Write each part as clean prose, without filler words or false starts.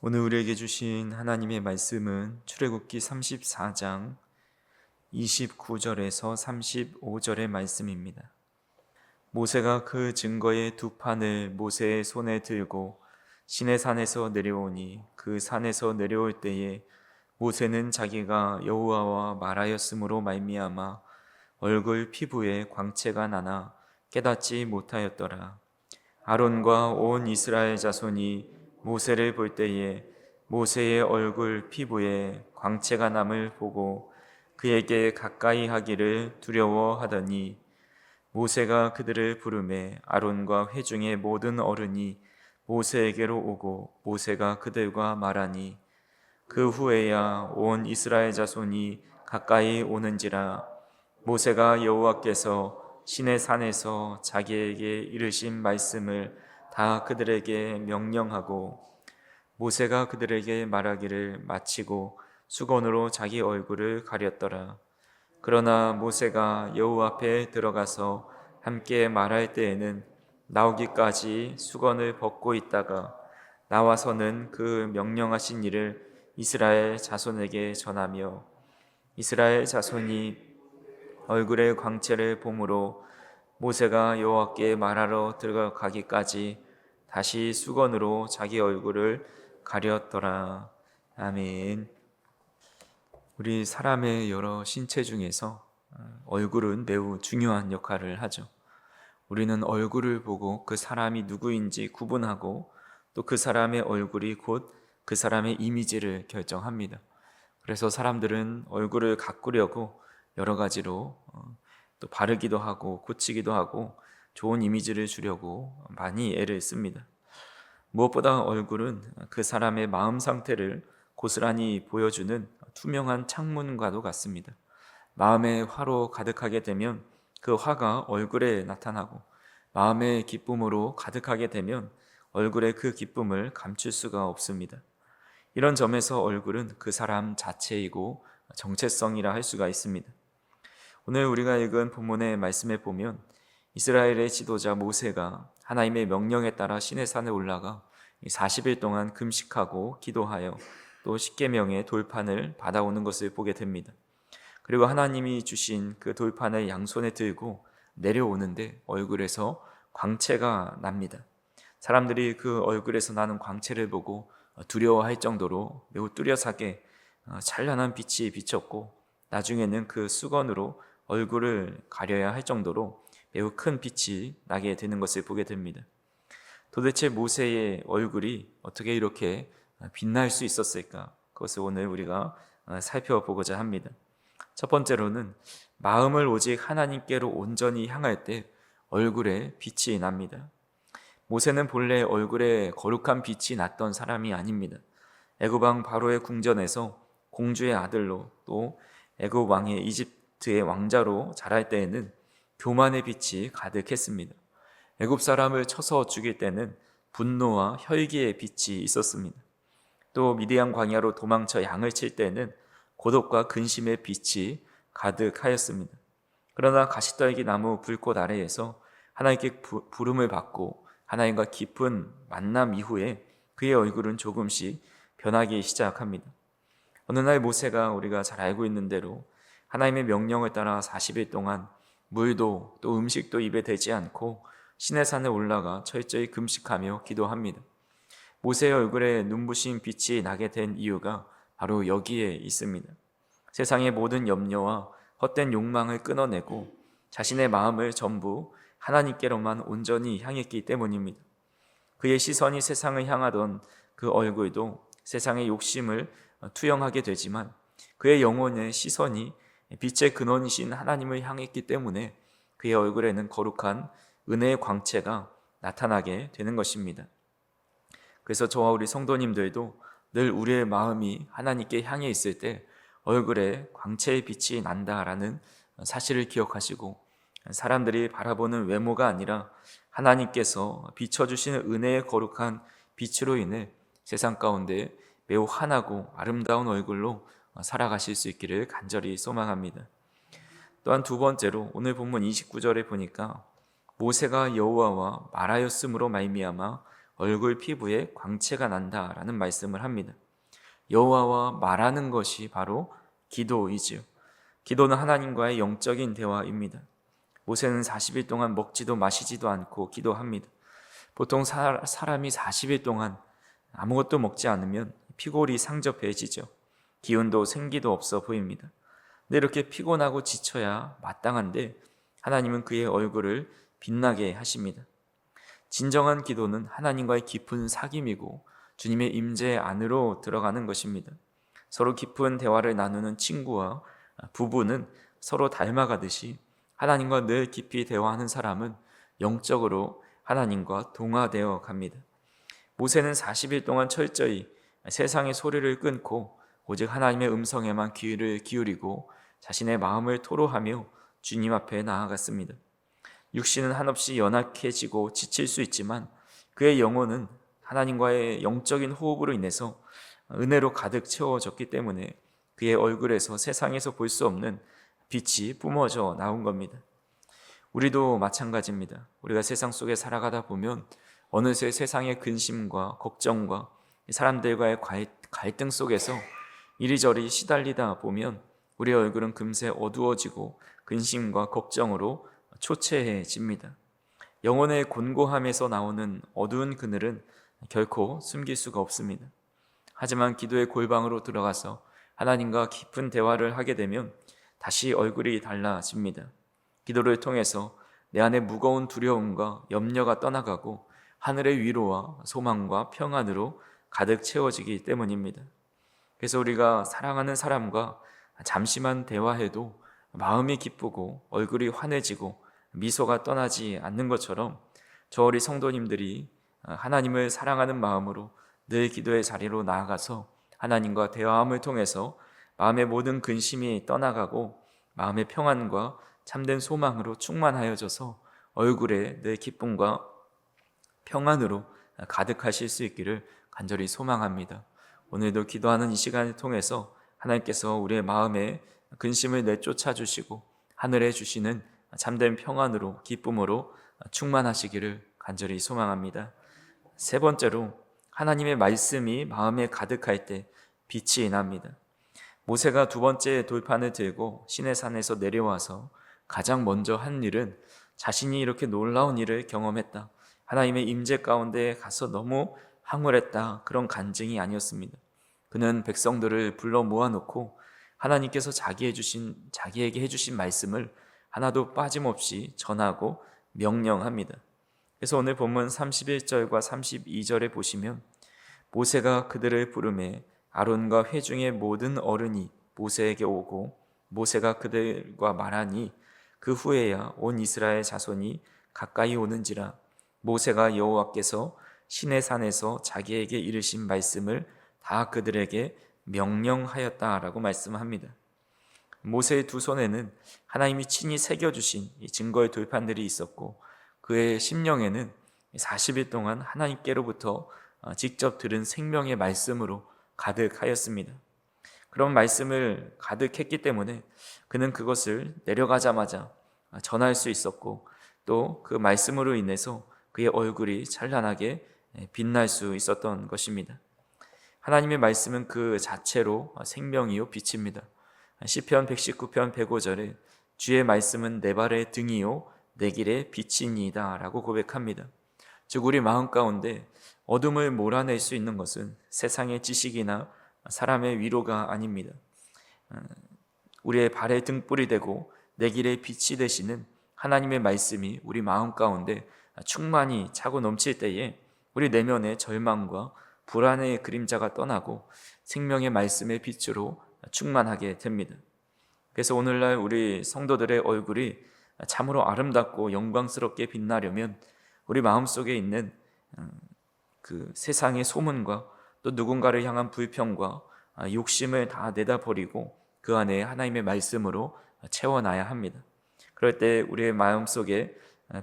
오늘 우리에게 주신 하나님의 말씀은 출애굽기 34장 29절에서 35절의 말씀입니다. 모세가 그 증거의 두 판을 모세의 손에 들고 시내산에서 내려오니 그 산에서 내려올 때에 모세는 자기가 여호와와 말하였으므로 말미암아 얼굴 피부에 광채가 나나 깨닫지 못하였더라. 아론과 온 이스라엘 자손이 모세를 볼 때에 모세의 얼굴 피부에 광채가 남을 보고 그에게 가까이 하기를 두려워하더니 모세가 그들을 부르매 아론과 회중의 모든 어른이 모세에게로 오고 모세가 그들과 말하니 그 후에야 온 이스라엘 자손이 가까이 오는지라. 모세가 여호와께서 시내 산에서 자기에게 이르신 말씀을 다 그들에게 명령하고 모세가 그들에게 말하기를 마치고 수건으로 자기 얼굴을 가렸더라. 그러나 모세가 여호와 앞에 들어가서 함께 말할 때에는 나오기까지 수건을 벗고 있다가 나와서는 그 명령하신 일을 이스라엘 자손에게 전하며 이스라엘 자손이 얼굴의 광채를 봄으로 모세가 여호와께 말하러 들어가기까지 다시 수건으로 자기 얼굴을 가렸더라. 아멘. 우리 사람의 여러 신체 중에서 얼굴은 매우 중요한 역할을 하죠. 우리는 얼굴을 보고 그 사람이 누구인지 구분하고 또 그 사람의 얼굴이 곧 그 사람의 이미지를 결정합니다. 그래서 사람들은 얼굴을 가꾸려고 여러 가지로 또 바르기도 하고 고치기도 하고 좋은 이미지를 주려고 많이 애를 씁니다. 무엇보다 얼굴은 그 사람의 마음 상태를 고스란히 보여주는 투명한 창문과도 같습니다. 마음에 화로 가득하게 되면 그 화가 얼굴에 나타나고 마음의 기쁨으로 가득하게 되면 얼굴에 그 기쁨을 감출 수가 없습니다. 이런 점에서 얼굴은 그 사람 자체이고 정체성이라 할 수가 있습니다. 오늘 우리가 읽은 본문의 말씀에 보면 이스라엘의 지도자 모세가 하나님의 명령에 따라 시내산에 올라가 40일 동안 금식하고 기도하여 또 십계명의 돌판을 받아오는 것을 보게 됩니다. 그리고 하나님이 주신 그 돌판을 양손에 들고 내려오는데 얼굴에서 광채가 납니다. 사람들이 그 얼굴에서 나는 광채를 보고 두려워할 정도로 매우 뚜렷하게 찬란한 빛이 비쳤고 나중에는 그 수건으로 얼굴을 가려야 할 정도로 매우 큰 빛이 나게 되는 것을 보게 됩니다. 도대체 모세의 얼굴이 어떻게 이렇게 빛날 수 있었을까? 그것을 오늘 우리가 살펴보고자 합니다. 첫 번째로는 마음을 오직 하나님께로 온전히 향할 때 얼굴에 빛이 납니다. 모세는 본래 얼굴에 거룩한 빛이 났던 사람이 아닙니다. 애굽 왕 바로의 궁전에서 공주의 아들로 또 애굽 왕의 이집트의 왕자로 자랄 때에는 교만의 빛이 가득했습니다. 애굽 사람을 쳐서 죽일 때는 분노와 혈기의 빛이 있었습니다. 또 미디안 광야로 도망쳐 양을 칠 때는 고독과 근심의 빛이 가득하였습니다. 그러나 가시떨기 나무 불꽃 아래에서 하나님께 부름을 받고 하나님과 깊은 만남 이후에 그의 얼굴은 조금씩 변하기 시작합니다. 어느 날 모세가 우리가 잘 알고 있는 대로 하나님의 명령을 따라 40일 동안 물도 또 음식도 입에 대지 않고 시내산에 올라가 철저히 금식하며 기도합니다. 모세의 얼굴에 눈부신 빛이 나게 된 이유가 바로 여기에 있습니다. 세상의 모든 염려와 헛된 욕망을 끊어내고 자신의 마음을 전부 하나님께로만 온전히 향했기 때문입니다. 그의 시선이 세상을 향하던 그 얼굴도 세상의 욕심을 투영하게 되지만 그의 영혼의 시선이 빛의 근원이신 하나님을 향했기 때문에 그의 얼굴에는 거룩한 은혜의 광채가 나타나게 되는 것입니다. 그래서 저와 우리 성도님들도 늘 우리의 마음이 하나님께 향해 있을 때 얼굴에 광채의 빛이 난다라는 사실을 기억하시고 사람들이 바라보는 외모가 아니라 하나님께서 비춰주시는 은혜의 거룩한 빛으로 인해 세상 가운데 매우 환하고 아름다운 얼굴로 살아가실 수 있기를 간절히 소망합니다. 또한 두 번째로 오늘 본문 29절에 보니까 모세가 여호와와 말하였으므로 말미암아 얼굴 피부에 광채가 난다라는 말씀을 합니다. 여호와와 말하는 것이 바로 기도이지요. 기도는 하나님과의 영적인 대화입니다. 모세는 40일 동안 먹지도 마시지도 않고 기도합니다. 보통 사람이 40일 동안 아무것도 먹지 않으면 피골이 상접해지죠. 기운도 생기도 없어 보입니다. 근데 이렇게 피곤하고 지쳐야 마땅한데 하나님은 그의 얼굴을 빛나게 하십니다. 진정한 기도는 하나님과의 깊은 사귐이고 주님의 임재 안으로 들어가는 것입니다. 서로 깊은 대화를 나누는 친구와 부부는 서로 닮아가듯이 하나님과 늘 깊이 대화하는 사람은 영적으로 하나님과 동화되어 갑니다. 모세는 40일 동안 철저히 세상의 소리를 끊고 오직 하나님의 음성에만 귀를 기울이고 자신의 마음을 토로하며 주님 앞에 나아갔습니다. 육신은 한없이 연약해지고 지칠 수 있지만 그의 영혼은 하나님과의 영적인 호흡으로 인해서 은혜로 가득 채워졌기 때문에 그의 얼굴에서 세상에서 볼 수 없는 빛이 뿜어져 나온 겁니다. 우리도 마찬가지입니다. 우리가 세상 속에 살아가다 보면 어느새 세상의 근심과 걱정과 사람들과의 갈등 속에서 이리저리 시달리다 보면 우리의 얼굴은 금세 어두워지고 근심과 걱정으로 초췌해집니다. 영혼의 곤고함에서 나오는 어두운 그늘은 결코 숨길 수가 없습니다. 하지만 기도의 골방으로 들어가서 하나님과 깊은 대화를 하게 되면 다시 얼굴이 달라집니다. 기도를 통해서 내 안에 무거운 두려움과 염려가 떠나가고 하늘의 위로와 소망과 평안으로 가득 채워지기 때문입니다. 그래서 우리가 사랑하는 사람과 잠시만 대화해도 마음이 기쁘고 얼굴이 환해지고 미소가 떠나지 않는 것처럼 저 우리 성도님들이 하나님을 사랑하는 마음으로 늘 기도의 자리로 나아가서 하나님과 대화함을 통해서 마음의 모든 근심이 떠나가고 마음의 평안과 참된 소망으로 충만하여져서 얼굴에 늘 기쁨과 평안으로 가득하실 수 있기를 간절히 소망합니다. 오늘도 기도하는 이 시간을 통해서 하나님께서 우리의 마음에 근심을 내쫓아 주시고 하늘에 주시는 참된 평안으로 기쁨으로 충만하시기를 간절히 소망합니다. 세 번째로 하나님의 말씀이 마음에 가득할 때 빛이 납니다. 모세가 두 번째 돌판을 들고 시내산에서 내려와서 가장 먼저 한 일은 자신이 이렇게 놀라운 일을 경험했다, 하나님의 임재 가운데 가서 너무 황홀했다, 그런 간증이 아니었습니다. 그는 백성들을 불러 모아놓고 하나님께서 자기에게 해주신 말씀을 하나도 빠짐없이 전하고 명령합니다. 그래서 오늘 본문 31절과 32절에 보시면 모세가 그들을 부르매 아론과 회중의 모든 어른이 모세에게 오고 모세가 그들과 말하니 그 후에야 온 이스라엘 자손이 가까이 오는지라 모세가 여호와께서 시내산에서 자기에게 이르신 말씀을 다 그들에게 명령하였다라고 말씀합니다. 모세의 두 손에는 하나님이 친히 새겨주신 이 증거의 돌판들이 있었고 그의 심령에는 40일 동안 하나님께로부터 직접 들은 생명의 말씀으로 가득하였습니다. 그런 말씀을 가득했기 때문에 그는 그것을 내려가자마자 전할 수 있었고 또 그 말씀으로 인해서 그의 얼굴이 찬란하게 빛날 수 있었던 것입니다. 하나님의 말씀은 그 자체로 생명이요 빛입니다. 시편 119편 105절에 주의 말씀은 내 발의 등이요 내 길의 빛이니이다 라고 고백합니다. 즉 우리 마음 가운데 어둠을 몰아낼 수 있는 것은 세상의 지식이나 사람의 위로가 아닙니다. 우리의 발의 등불이 되고 내 길의 빛이 되시는 하나님의 말씀이 우리 마음 가운데 충만히 차고 넘칠 때에 우리 내면의 절망과 불안의 그림자가 떠나고 생명의 말씀의 빛으로 충만하게 됩니다. 그래서 오늘날 우리 성도들의 얼굴이 참으로 아름답고 영광스럽게 빛나려면 우리 마음속에 있는 그 세상의 소문과 또 누군가를 향한 불평과 욕심을 다 내다버리고 그 안에 하나님의 말씀으로 채워놔야 합니다. 그럴 때 우리의 마음속에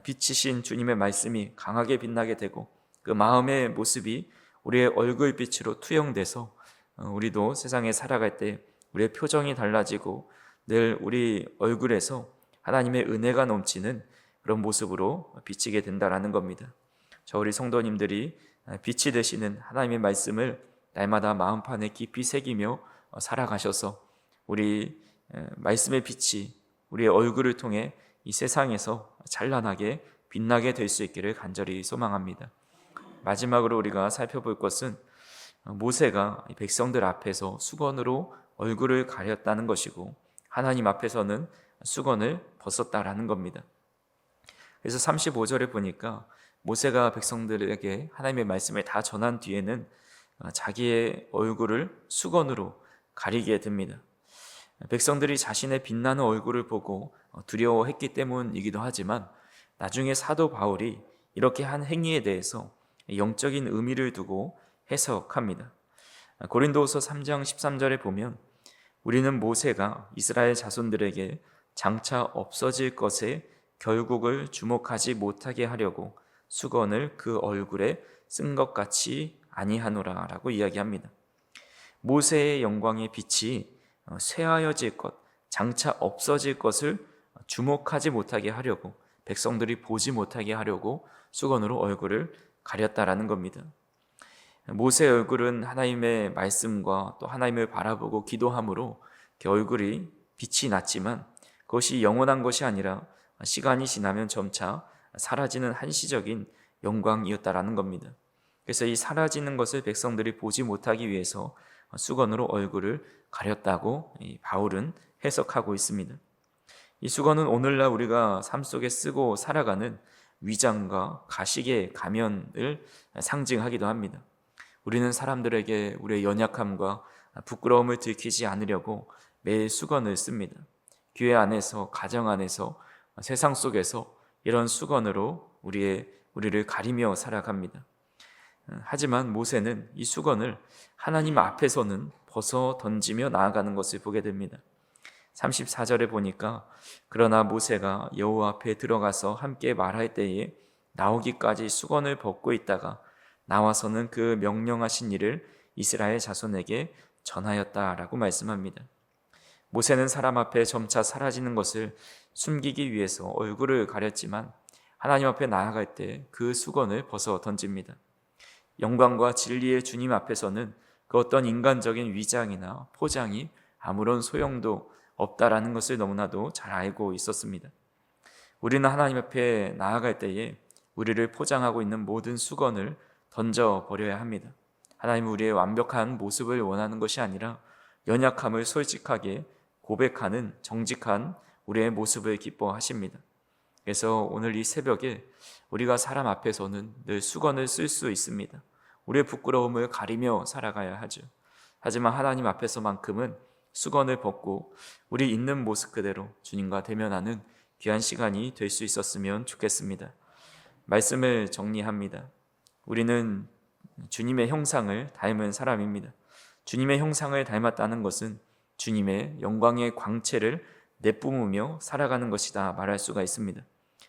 빛이신 주님의 말씀이 강하게 빛나게 되고 그 마음의 모습이 우리의 얼굴빛으로 투영돼서 우리도 세상에 살아갈 때 우리의 표정이 달라지고 늘 우리 얼굴에서 하나님의 은혜가 넘치는 그런 모습으로 비치게 된다라는 겁니다. 저 우리 성도님들이 빛이 되시는 하나님의 말씀을 날마다 마음판에 깊이 새기며 살아가셔서 우리 말씀의 빛이 우리의 얼굴을 통해 이 세상에서 찬란하게 빛나게 될 수 있기를 간절히 소망합니다. 마지막으로 우리가 살펴볼 것은 모세가 백성들 앞에서 수건으로 얼굴을 가렸다는 것이고 하나님 앞에서는 수건을 벗었다라는 겁니다. 그래서 35절에 보니까 모세가 백성들에게 하나님의 말씀을 다 전한 뒤에는 자기의 얼굴을 수건으로 가리게 됩니다. 백성들이 자신의 빛나는 얼굴을 보고 두려워했기 때문이기도 하지만 나중에 사도 바울이 이렇게 한 행위에 대해서 영적인 의미를 두고 해석합니다. 고린도후서 3장 13절에 보면 우리는 모세가 이스라엘 자손들에게 장차 없어질 것에 결국을 주목하지 못하게 하려고 수건을 그 얼굴에 쓴 것 같이 아니하노라 라고 이야기합니다. 모세의 영광의 빛이 쇠하여질 것, 장차 없어질 것을 주목하지 못하게 하려고, 백성들이 보지 못하게 하려고 수건으로 얼굴을 가렸다라는 겁니다. 모세의 얼굴은 하나님의 말씀과 또 하나님을 바라보고 기도함으로 얼굴이 빛이 났지만 그것이 영원한 것이 아니라 시간이 지나면 점차 사라지는 한시적인 영광이었다라는 겁니다. 그래서 이 사라지는 것을 백성들이 보지 못하기 위해서 수건으로 얼굴을 가렸다고 바울은 해석하고 있습니다. 이 수건은 오늘날 우리가 삶 속에 쓰고 살아가는 위장과 가식의 가면을 상징하기도 합니다. 우리는 사람들에게 우리의 연약함과 부끄러움을 들키지 않으려고 매일 수건을 씁니다. 교회 안에서, 가정 안에서, 세상 속에서 이런 수건으로 우리를 가리며 살아갑니다. 하지만 모세는 이 수건을 하나님 앞에서는 벗어 던지며 나아가는 것을 보게 됩니다. 34절에 보니까 그러나 모세가 여호와 앞에 들어가서 함께 말할 때에 나오기까지 수건을 벗고 있다가 나와서는 그 명령하신 일을 이스라엘 자손에게 전하였다라고 말씀합니다. 모세는 사람 앞에 점차 사라지는 것을 숨기기 위해서 얼굴을 가렸지만 하나님 앞에 나아갈 때 그 수건을 벗어 던집니다. 영광과 진리의 주님 앞에서는 그 어떤 인간적인 위장이나 포장이 아무런 소용도 없다라는 것을 너무나도 잘 알고 있었습니다. 우리는 하나님 앞에 나아갈 때에 우리를 포장하고 있는 모든 수건을 던져버려야 합니다. 하나님은 우리의 완벽한 모습을 원하는 것이 아니라 연약함을 솔직하게 고백하는 정직한 우리의 모습을 기뻐하십니다. 그래서 오늘 이 새벽에 우리가 사람 앞에서는 늘 수건을 쓸 수 있습니다. 우리의 부끄러움을 가리며 살아가야 하죠. 하지만 하나님 앞에서만큼은 수건을 벗고 우리 있는 모습 그대로 주님과 대면하는 귀한 시간이 될 수 있었으면 좋겠습니다. 말씀을 정리합니다. 우리는 주님의 형상을 닮은 사람입니다. 주님의 형상을 닮았다는 것은 주님의 영광의 광채를 내뿜으며 살아가는 것이다 말할 수가 있습니다.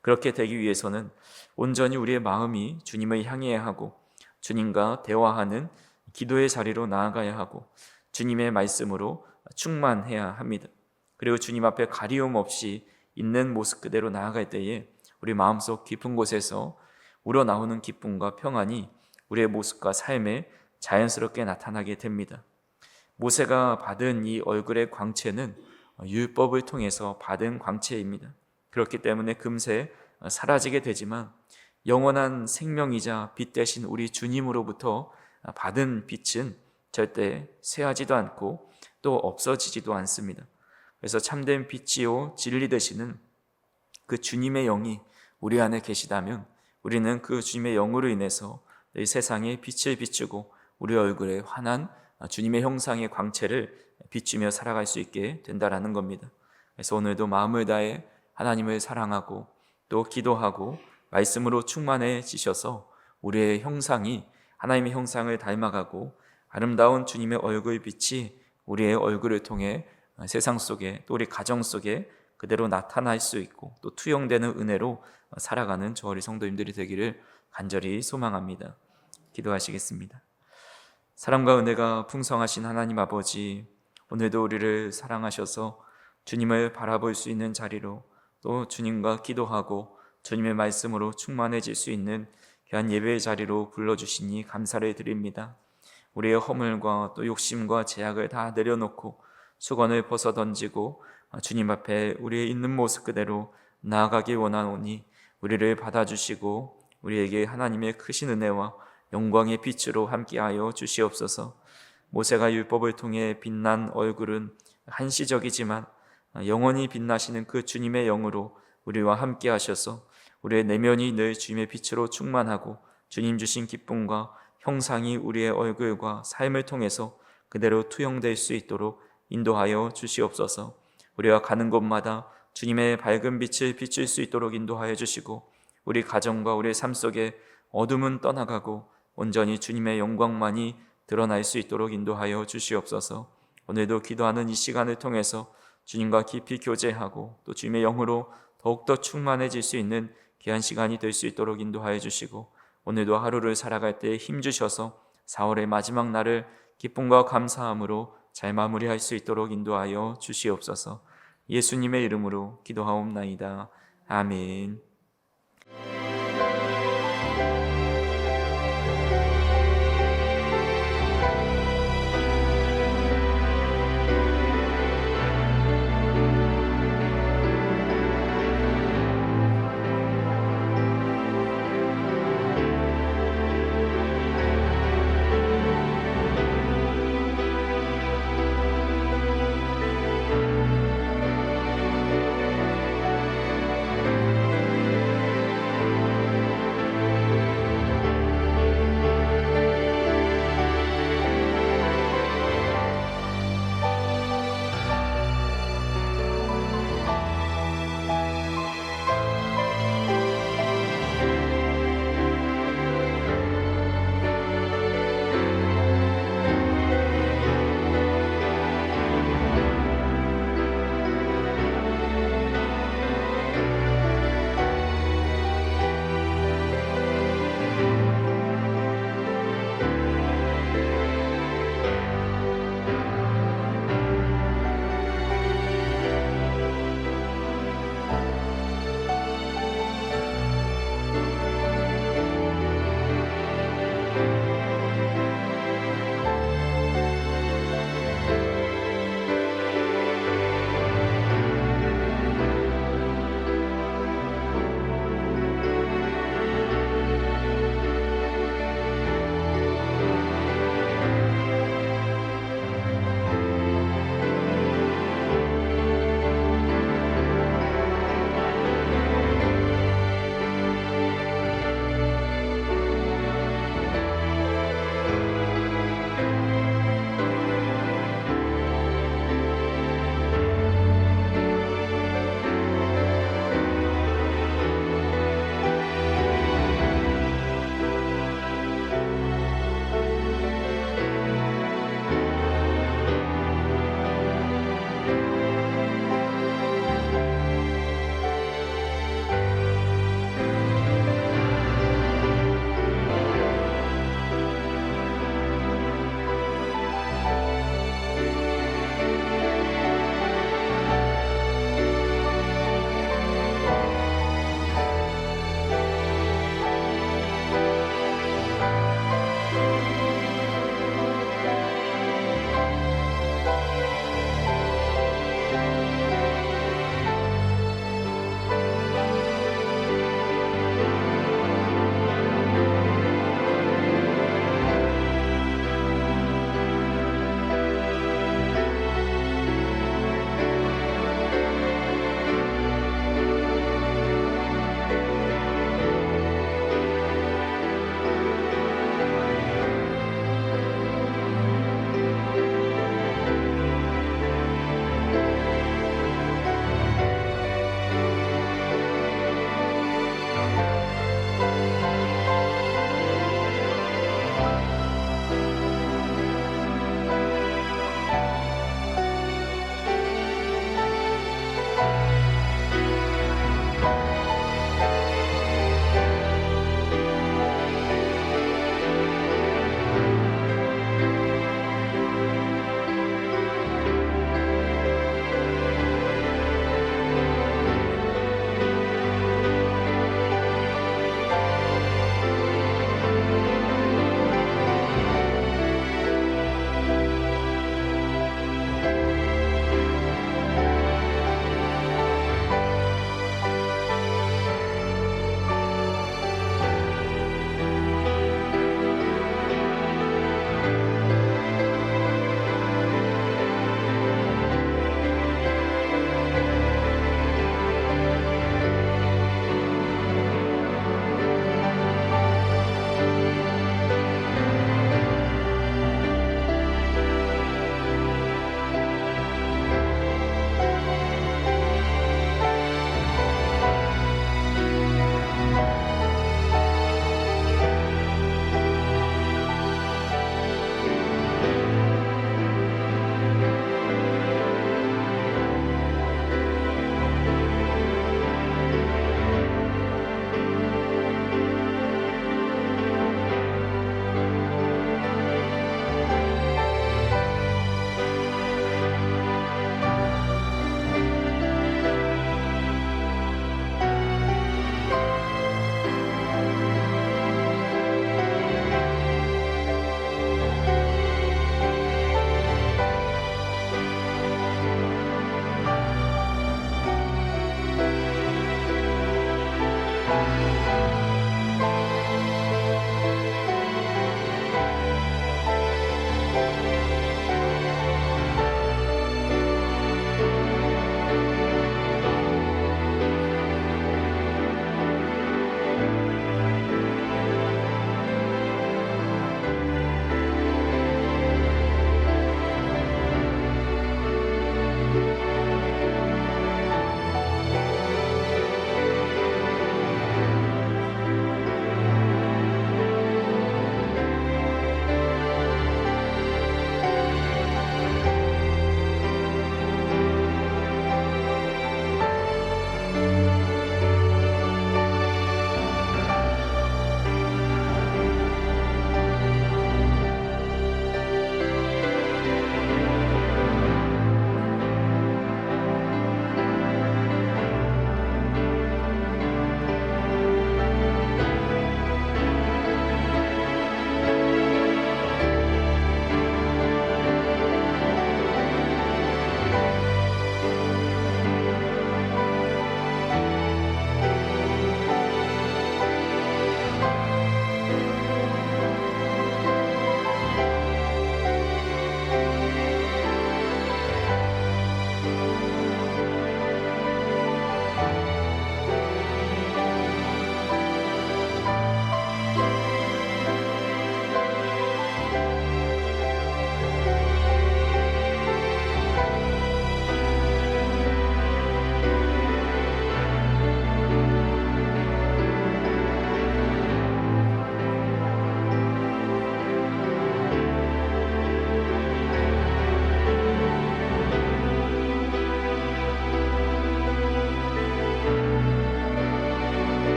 그렇게 되기 위해서는 온전히 우리의 마음이 주님을 향해야 하고 주님과 대화하는 기도의 자리로 나아가야 하고 주님의 말씀으로 충만해야 합니다. 그리고 주님 앞에 가리움 없이 있는 모습 그대로 나아갈 때에 우리 마음속 깊은 곳에서 우러나오는 기쁨과 평안이 우리의 모습과 삶에 자연스럽게 나타나게 됩니다. 모세가 받은 이 얼굴의 광채는 율법을 통해서 받은 광채입니다. 그렇기 때문에 금세 사라지게 되지만 영원한 생명이자 빛 되신 우리 주님으로부터 받은 빛은 절대 쇠하지도 않고 또 없어지지도 않습니다. 그래서 참된 빛이요 진리 되시는 그 주님의 영이 우리 안에 계시다면 우리는 그 주님의 영으로 인해서 이 세상에 빛을 비추고 우리 얼굴에 환한 주님의 형상의 광채를 비추며 살아갈 수 있게 된다라는 겁니다. 그래서 오늘도 마음을 다해 하나님을 사랑하고 또 기도하고 말씀으로 충만해지셔서 우리의 형상이 하나님의 형상을 닮아가고 아름다운 주님의 얼굴 빛이 우리의 얼굴을 통해 세상 속에 또 우리 가정 속에 그대로 나타날 수 있고 또 투영되는 은혜로 살아가는 저 우리 성도님들이 되기를 간절히 소망합니다. 기도하시겠습니다. 사랑과 은혜가 풍성하신 하나님 아버지, 오늘도 우리를 사랑하셔서 주님을 바라볼 수 있는 자리로 또 주님과 기도하고 주님의 말씀으로 충만해질 수 있는 귀한 예배의 자리로 불러주시니 감사를 드립니다. 우리의 허물과 또 욕심과 제약을 다 내려놓고 수건을 벗어 던지고 주님 앞에 우리의 있는 모습 그대로 나아가기 원하오니 우리를 받아주시고 우리에게 하나님의 크신 은혜와 영광의 빛으로 함께하여 주시옵소서. 모세가 율법을 통해 빛난 얼굴은 한시적이지만 영원히 빛나시는 그 주님의 영으로 우리와 함께 하셔서 우리의 내면이 늘 주님의 빛으로 충만하고 주님 주신 기쁨과 형상이 우리의 얼굴과 삶을 통해서 그대로 투영될 수 있도록 인도하여 주시옵소서. 우리가 가는 곳마다 주님의 밝은 빛을 비출 수 있도록 인도하여 주시고 우리 가정과 우리의 삶 속에 어둠은 떠나가고 온전히 주님의 영광만이 드러날 수 있도록 인도하여 주시옵소서. 오늘도 기도하는 이 시간을 통해서 주님과 깊이 교제하고 또 주님의 영으로 더욱더 충만해질 수 있는 귀한 시간이 될 수 있도록 인도하여 주시고 오늘도 하루를 살아갈 때 힘주셔서 4월의 마지막 날을 기쁨과 감사함으로 잘 마무리할 수 있도록 인도하여 주시옵소서. 예수님의 이름으로 기도하옵나이다. 아멘.